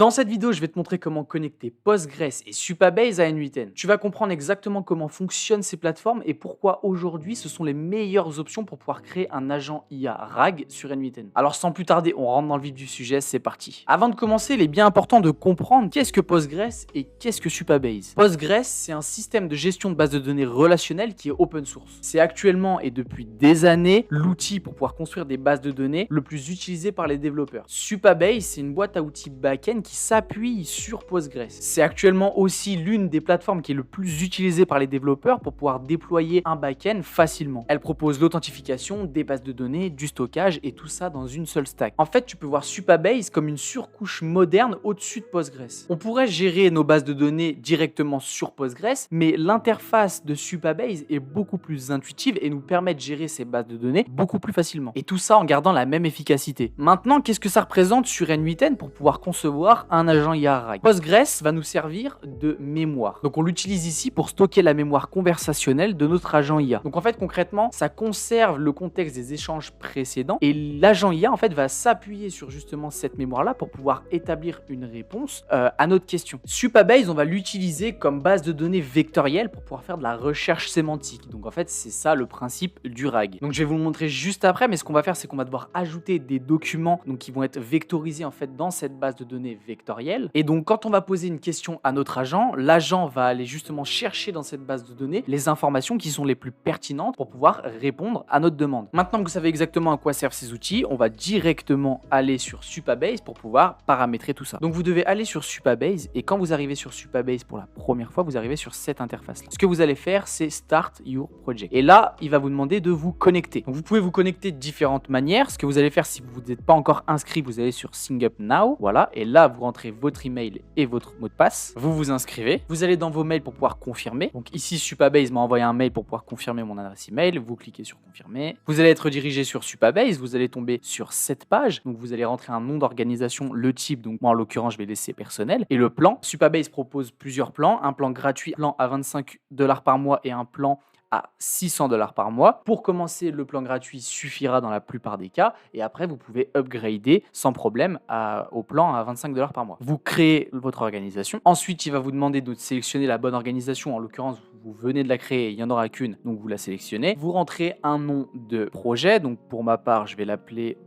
Dans cette vidéo, je vais te montrer comment connecter Postgres et Supabase à N8N. Tu vas comprendre exactement comment fonctionnent ces plateformes et pourquoi aujourd'hui ce sont les meilleures options pour pouvoir créer un agent IA RAG sur N8N. Alors sans plus tarder, on rentre dans le vif du sujet, c'est parti. Avant de commencer, il est bien important de comprendre qu'est-ce que Postgres et qu'est-ce que Supabase. Postgres, c'est un système de gestion de base de données relationnelle qui est open source. C'est actuellement et depuis des années l'outil pour pouvoir construire des bases de données le plus utilisé par les développeurs. Supabase, c'est une boîte à outils back-end qui s'appuie sur Postgres. C'est actuellement aussi l'une des plateformes qui est le plus utilisée par les développeurs pour pouvoir déployer un back-end facilement. Elle propose l'authentification, des bases de données, du stockage et tout ça dans une seule stack. En fait, tu peux voir Supabase comme une surcouche moderne au-dessus de Postgres. On pourrait gérer nos bases de données directement sur Postgres, mais l'interface de Supabase est beaucoup plus intuitive et nous permet de gérer ces bases de données beaucoup plus facilement. Et tout ça en gardant la même efficacité. Maintenant, qu'est-ce que ça représente sur N8N pour pouvoir concevoir un agent IA RAG? Postgres va nous servir de mémoire. Donc on l'utilise ici pour stocker la mémoire conversationnelle de notre agent IA. Donc en fait concrètement, ça conserve le contexte des échanges précédents et l'agent IA en fait va s'appuyer sur justement cette mémoire-là pour pouvoir établir une réponse à notre question. Supabase, on va l'utiliser comme base de données vectorielle pour pouvoir faire de la recherche sémantique. Donc en fait, c'est ça le principe du RAG. Donc je vais vous le montrer juste après, mais ce qu'on va faire, c'est qu'on va devoir ajouter des documents donc, qui vont être vectorisés en fait dans cette base de données vectorielle. Et donc quand on va poser une question à notre agent, l'agent va aller justement chercher dans cette base de données les informations qui sont les plus pertinentes pour pouvoir répondre à notre demande. Maintenant que vous savez exactement à quoi servent ces outils, on va directement aller sur Supabase pour pouvoir paramétrer tout ça. Donc vous devez aller sur Supabase et quand vous arrivez sur Supabase pour la première fois, vous arrivez sur cette interface là. Ce que vous allez faire, c'est Start Your Project. Et là, il va vous demander de vous connecter. Donc vous pouvez vous connecter de différentes manières. Ce que vous allez faire si vous n'êtes pas encore inscrit, vous allez sur Sign Up Now. Voilà. Et là, vous rentrez votre email et votre mot de passe. Vous vous inscrivez. Vous allez dans vos mails pour pouvoir confirmer. Donc ici, Supabase m'a envoyé un mail pour pouvoir confirmer mon adresse email. Vous cliquez sur confirmer. Vous allez être redirigé sur Supabase. Vous allez tomber sur cette page. Donc vous allez rentrer un nom d'organisation, le type. Donc moi, en l'occurrence, je vais laisser personnel. Et le plan. Supabase propose plusieurs plans. Un plan gratuit, un plan à 25 $ par mois et un plan à 600 $ par mois. Pour commencer, le plan gratuit suffira dans la plupart des cas et après vous pouvez upgrader sans problème au plan à 25 $ par mois. Vous créez votre organisation. Ensuite, il va vous demander de sélectionner la bonne organisation. En l'occurrence, vous venez de la créer, il n'y en aura qu'une, donc vous la sélectionnez. Vous rentrez un nom de projet. Donc pour ma part, je vais l'appeler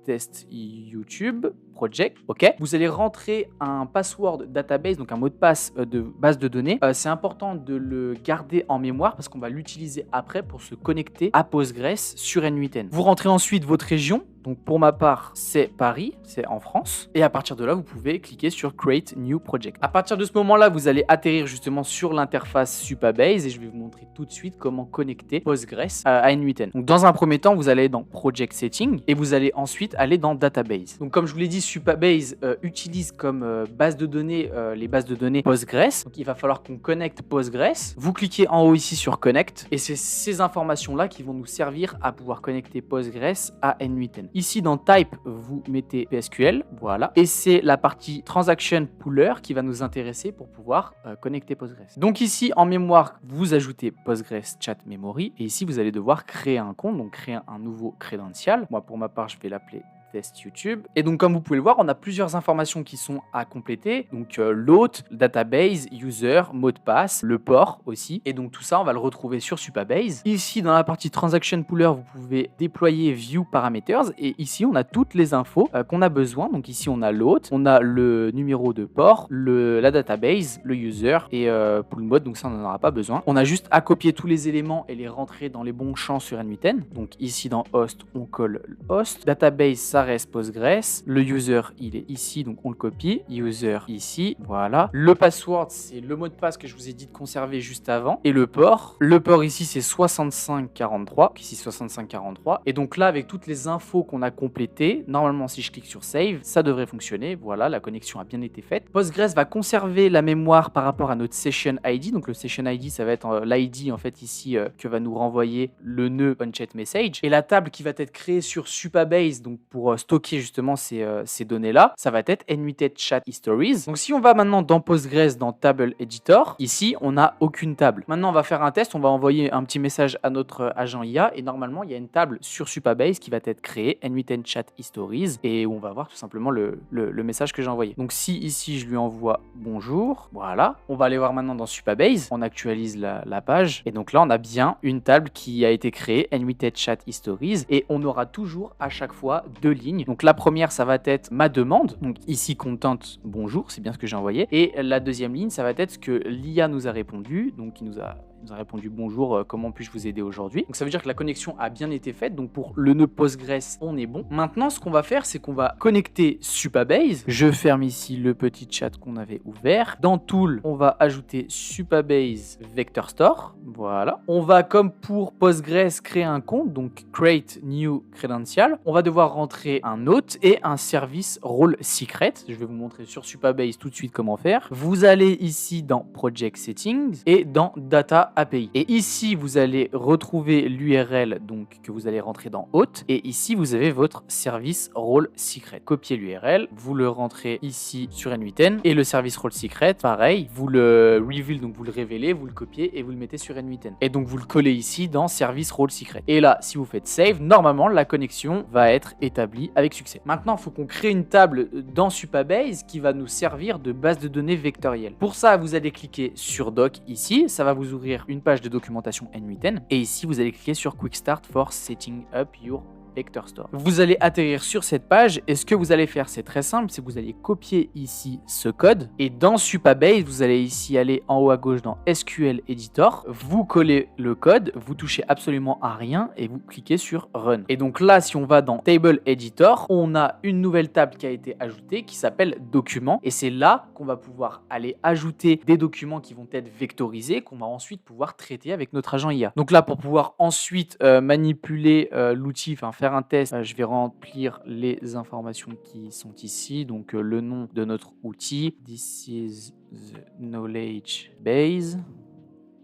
Test YouTube Project, ok. Vous allez rentrer un password database, donc un mot de passe de base de données. C'est important de le garder en mémoire parce qu'on va l'utiliser après pour se connecter à Postgres sur N8N. Vous rentrez ensuite votre région. Donc pour ma part, c'est Paris, c'est en France. Et à partir de là, vous pouvez cliquer sur Create New Project. À partir de ce moment-là, vous allez atterrir justement sur l'interface Supabase et je vais vous montrer tout de suite comment connecter Postgres à N8N. Donc dans un premier temps, vous allez dans Project Setting et vous allez ensuite aller dans Database. Donc comme je vous l'ai dit, Supabase utilise comme base de données les bases de données Postgres. Donc il va falloir qu'on connecte Postgres. Vous cliquez en haut ici sur Connect et c'est ces informations-là qui vont nous servir à pouvoir connecter Postgres à N8N. Ici, dans Type, vous mettez PSQL, voilà. Et c'est la partie Transaction Pooler qui va nous intéresser pour pouvoir connecter Postgres. Donc ici, en mémoire, vous ajoutez Postgres Chat Memory. Et ici, vous allez devoir créer un compte, donc créer un nouveau credential. Moi, pour ma part, je vais l'appeler Test YouTube. Et donc, comme vous pouvez le voir, on a plusieurs informations qui sont à compléter. Donc, l'hôte, database, user, mot de passe, le port aussi. Et donc, tout ça, on va le retrouver sur Supabase. Ici, dans la partie Transaction Pooler, vous pouvez déployer View Parameters. Et ici, on a toutes les infos qu'on a besoin. Donc, ici, on a l'hôte, on a le numéro de port, la database, le user et pool mode. Donc, ça, on n'en aura pas besoin. On a juste à copier tous les éléments et les rentrer dans les bons champs sur N8N. Donc, ici, dans host, on colle le host. Database, ça reste Postgres. Le user, il est ici, donc on le copie. User ici, voilà. Le password, c'est le mot de passe que je vous ai dit de conserver juste avant. Et le port ici, c'est 6543. Ici, 6543. Et donc là, avec toutes les infos qu'on a complétées, normalement, si je clique sur Save, ça devrait fonctionner. Voilà, la connexion a bien été faite. Postgres va conserver la mémoire par rapport à notre Session ID. Donc le Session ID, ça va être l'ID, en fait, ici, que va nous renvoyer le nœud on-chat message. Et la table qui va être créée sur Supabase, donc pour stocker justement ces données-là, ça va être Annotated Chat Histories. Donc si on va maintenant dans Postgres, dans Table Editor, ici, on n'a aucune table. Maintenant, on va faire un test, on va envoyer un petit message à notre agent IA et normalement, il y a une table sur Supabase qui va être créée, Annotated Chat Histories, et où on va voir tout simplement le message que j'ai envoyé. Donc si ici, je lui envoie bonjour, voilà, on va aller voir maintenant dans Supabase, on actualise la page, et donc là, on a bien une table qui a été créée, Annotated Chat Histories, et on aura toujours à chaque fois 2 lignes. Donc la première, ça va être ma demande, donc ici, content bonjour, c'est bien ce que j'ai envoyé, et la deuxième ligne, ça va être ce que l'IA nous a répondu, donc il nous a répondu bonjour, comment puis-je vous aider aujourd'hui. Donc ça veut dire que la connexion a bien été faite, donc pour le nœud Postgres, on est bon. Maintenant, ce qu'on va faire, c'est qu'on va connecter Supabase. Je ferme ici le petit chat qu'on avait ouvert. Dans Tool, on va ajouter Supabase Vector Store. Voilà. On va, comme pour Postgres, créer un compte, donc Create New Credential. On va devoir rentrer un hôte et un service role secret. Je vais vous montrer sur Supabase tout de suite comment faire. Vous allez ici dans Project Settings et dans Data API. Et ici, vous allez retrouver l'URL donc que vous allez rentrer dans hôte. Et ici, vous avez votre service role secret. Copiez l'URL, vous le rentrez ici sur N8N et le service role secret, pareil, vous le reveal, donc vous le révélez, vous le copiez et vous le mettez sur N8N. Et donc vous le collez ici dans service role secret. Et là, si vous faites save, normalement la connexion va être établie avec succès. Maintenant, il faut qu'on crée une table dans Supabase qui va nous servir de base de données vectorielle. Pour ça, vous allez cliquer sur Doc ici, ça va vous ouvrir une page de documentation N8N et ici vous allez cliquer sur Quick Start for Setting Up Your Vector Store. Vous allez atterrir sur cette page et ce que vous allez faire, c'est très simple, c'est que vous allez copier ici ce code et dans Supabase, vous allez ici aller en haut à gauche dans SQL Editor, vous collez le code, vous touchez absolument à rien et vous cliquez sur Run. Et donc là, si on va dans Table Editor, on a une nouvelle table qui a été ajoutée qui s'appelle Documents et c'est là qu'on va pouvoir aller ajouter des documents qui vont être vectorisés, qu'on va ensuite pouvoir traiter avec notre agent IA. Donc là, pour pouvoir ensuite manipuler l'outil, enfin faire un test, je vais remplir les informations qui sont ici, donc le nom de notre outil, this is the knowledge base,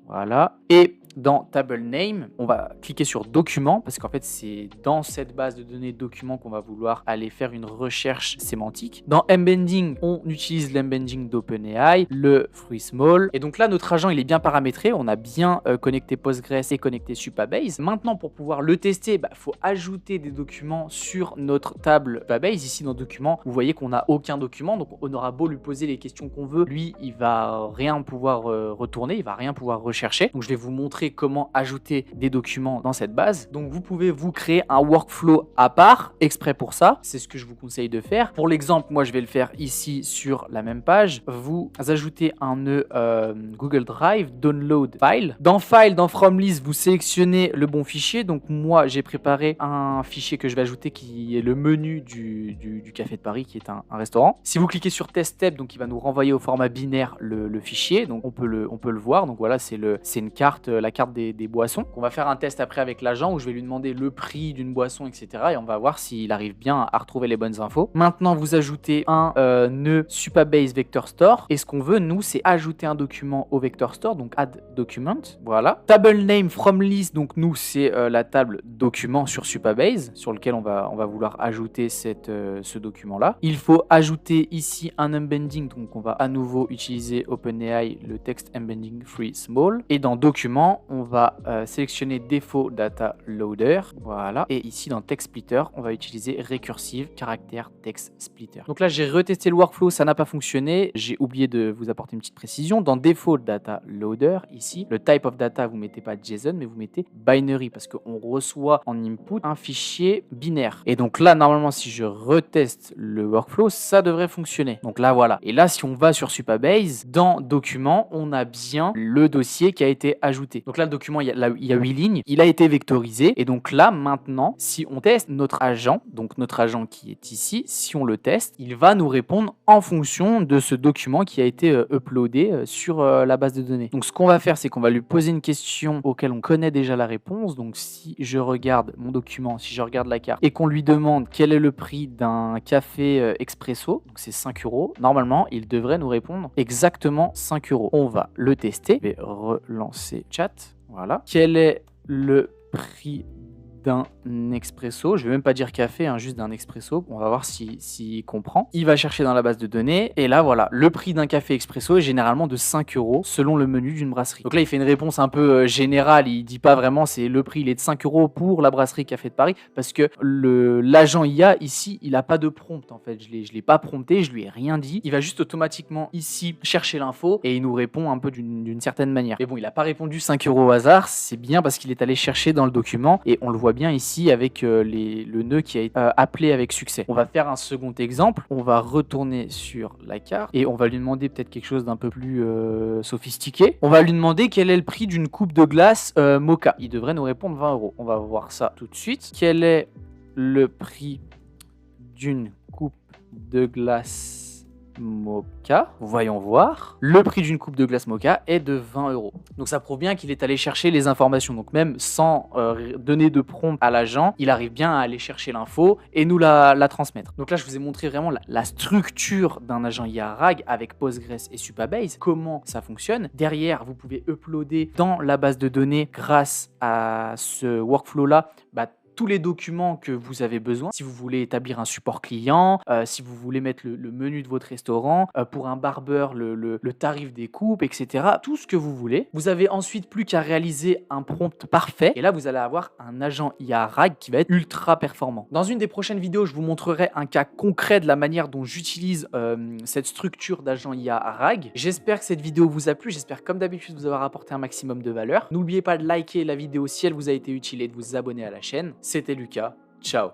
voilà, et dans Table Name, on va cliquer sur Documents parce qu'en fait, c'est dans cette base de données documents qu'on va vouloir aller faire une recherche sémantique. Dans Embedding, on utilise l'embedding d'OpenAI, le free small. Et donc là, notre agent, il est bien paramétré. On a bien connecté Postgres et connecté Supabase. Maintenant, pour pouvoir le tester, il faut ajouter des documents sur notre table Supabase. Ici, dans Documents, vous voyez qu'on n'a aucun document. Donc, on aura beau lui poser les questions qu'on veut. Lui, il va rien pouvoir retourner. Il va rien pouvoir rechercher. Donc, je vais vous montrer comment ajouter des documents dans cette base. Donc vous pouvez vous créer un workflow à part, exprès pour ça. C'est ce que je vous conseille de faire. Pour l'exemple, moi je vais le faire ici sur la même page. Vous ajoutez un nœud Google Drive, Download File. Dans File, dans From List, vous sélectionnez le bon fichier. Donc moi j'ai préparé un fichier que je vais ajouter qui est le menu du Café de Paris, qui est un restaurant. Si vous cliquez sur Test Step, donc il va nous renvoyer au format binaire le fichier. Donc on peut le voir. Donc voilà, c'est une carte, la carte des boissons. On va faire un test après avec l'agent où je vais lui demander le prix d'une boisson, etc. Et on va voir s'il arrive bien à retrouver les bonnes infos. Maintenant, vous ajoutez un nœud Supabase Vector Store. Et ce qu'on veut, nous, c'est ajouter un document au Vector Store. Donc, add document. Voilà. Table name from list. Donc, nous, c'est la table document sur Supabase sur lequel on va vouloir ajouter ce document-là. Il faut ajouter ici un embedding. Donc, on va à nouveau utiliser OpenAI, le text embedding free small. Et dans document, on va sélectionner défaut data loader, voilà, et ici dans text splitter on va utiliser recursive caractère text splitter. Donc là j'ai retesté le workflow, ça n'a pas fonctionné, j'ai oublié de vous apporter une petite précision. Dans défaut data loader, ici le type of data, vous mettez pas JSON mais vous mettez binary parce qu'on reçoit en input un fichier binaire. Et donc là normalement si je reteste le workflow, ça devrait fonctionner. Donc là voilà, et là si on va sur Supabase, dans document on a bien le dossier qui a été ajouté. Donc là le document, il y a 8 lignes, il a été vectorisé et donc là maintenant si on teste notre agent, donc notre agent qui est ici, si on le teste, il va nous répondre en fonction de ce document qui a été uploadé sur la base de données. Donc ce qu'on va faire, c'est qu'on va lui poser une question auquel on connaît déjà la réponse. Donc si je regarde mon document, si je regarde la carte et qu'on lui demande quel est le prix d'un café expresso, donc c'est 5 €, normalement il devrait nous répondre exactement 5 €. On va le tester, je vais relancer chat. Voilà. Quel est le prix d'un expresso. Je vais même pas dire café, hein, juste d'un expresso. On va voir s'il comprend. Il va chercher dans la base de données. Et là, voilà, le prix d'un café expresso est généralement de 5 € selon le menu d'une brasserie. Donc là, il fait une réponse un peu générale. Il dit pas vraiment c'est le prix, il est de 5 € pour la brasserie Café de Paris. Parce que l'agent IA, ici, il a pas de prompt en fait. Je l'ai pas prompté, je lui ai rien dit. Il va juste automatiquement ici chercher l'info et il nous répond un peu d'une certaine manière. Mais bon, il a pas répondu 5 € au hasard. C'est bien parce qu'il est allé chercher dans le document et on le voit bien ici avec le nœud qui a été appelé avec succès. On va faire un second exemple. On va retourner sur la carte et on va lui demander peut-être quelque chose d'un peu plus sophistiqué. On va lui demander quel est le prix d'une coupe de glace Moka. Il devrait nous répondre 20 €. On va voir ça tout de suite. Quel est le prix d'une coupe de glace Moka? Voyons voir. Le prix d'une coupe de glace Moka est de 20 €. Donc ça prouve bien qu'il est allé chercher les informations. Donc même sans donner de prompt à l'agent, il arrive bien à aller chercher l'info et nous la transmettre. Donc là, je vous ai montré vraiment la structure d'un agent IA RAG avec Postgres et Supabase, comment ça fonctionne. Derrière, vous pouvez uploader dans la base de données grâce à ce workflow-là tous les documents que vous avez besoin. Si vous voulez établir un support client, si vous voulez mettre le menu de votre restaurant, pour un barbeur, le tarif des coupes, etc. Tout ce que vous voulez. Vous avez ensuite plus qu'à réaliser un prompt parfait. Et là, vous allez avoir un agent IA RAG qui va être ultra performant. Dans une des prochaines vidéos, je vous montrerai un cas concret de la manière dont j'utilise cette structure d'agent IA RAG. J'espère que cette vidéo vous a plu. J'espère comme d'habitude vous avoir apporté un maximum de valeur. N'oubliez pas de liker la vidéo si elle vous a été utile et de vous abonner à la chaîne. C'était Lucas, ciao.